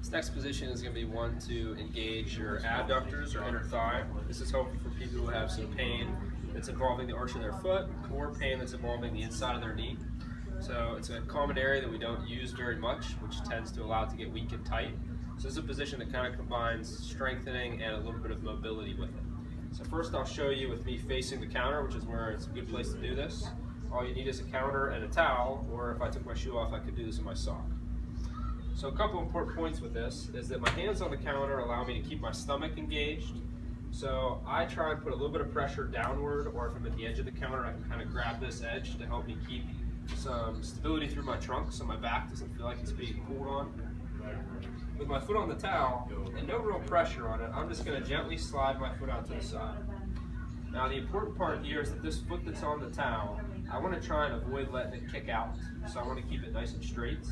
This next position is going to be one to engage your adductors or inner thigh. This is hopeful for people who have some pain that's involving the arch of their foot or pain that's involving the inside of their knee. So it's a common area that we don't use very much, which tends to allow it to get weak and tight. So this is a position that kind of combines strengthening and a little bit of mobility with it. So first I'll show you with me facing the counter, which is where it's a good place to do this. All you need is a counter and a towel, or if I took my shoe off, I could do this in my sock. So a couple important points with this is that my hands on the counter allow me to keep my stomach engaged. So I try and put a little bit of pressure downward, or if I'm at the edge of the counter, I can kind of grab this edge to help me keep some stability through my trunk so my back doesn't feel like it's being pulled on. With my foot on the towel and no real pressure on it, I'm just going to gently slide my foot out to the side. Now the important part here is that this foot that's on the towel, I want to try and avoid letting it kick out. So I want to keep it nice and straight.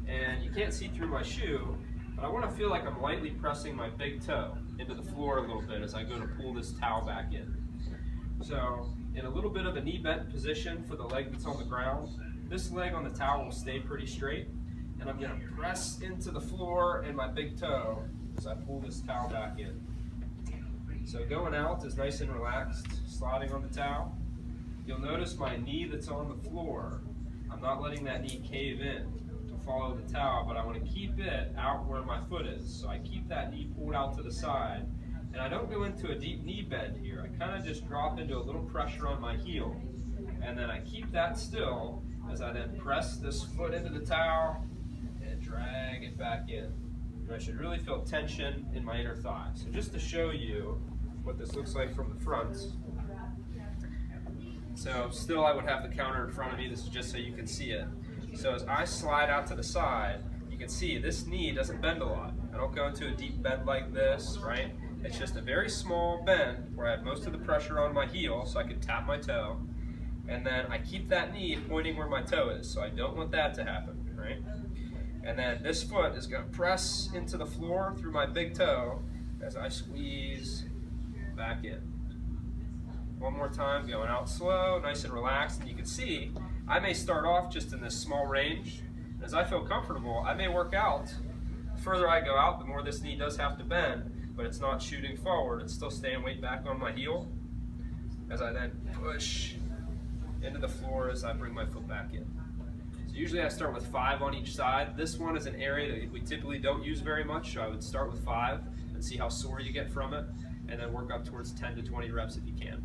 And you can't see through my shoe, but I want to feel like I'm lightly pressing my big toe into the floor a little bit as I go to pull this towel back in. So in a little bit of a knee bent position for the leg that's on the ground, this leg on the towel will stay pretty straight, and I'm going to press into the floor and my big toe as I pull this towel back in. So going out is nice and relaxed, sliding on the towel. You'll notice my knee that's on the floor, I'm not letting that knee cave in to follow the towel, but I want to keep it out where my foot is. So I keep that knee pulled out to the side, and I don't go into a deep knee bend here. I kind of just drop into a little pressure on my heel, and then I keep that still as I then press this foot into the towel and drag it back in. And I should really feel tension in my inner thigh. So just to show you what this looks like from the front. So still I would have the counter in front of me. This is just so you can see it. So as I slide out to the side, you can see this knee doesn't bend a lot. I don't go into a deep bend like this, right? It's just a very small bend where I have most of the pressure on my heel so I can tap my toe. And then I keep that knee pointing where my toe is, so I don't want that to happen, right? And then this foot is going to press into the floor through my big toe as I squeeze back in. One more time, going out slow, nice and relaxed. And you can see, I may start off just in this small range. As I feel comfortable, I may work out. The further I go out, the more this knee does have to bend, but it's not shooting forward. It's still staying weight back on my heel. As I then push into the floor as I bring my foot back in. So usually I start with 5 on each side. This one is an area that we typically don't use very much, so I would start with 5 and see how sore you get from it, and then work up towards 10 to 20 reps if you can.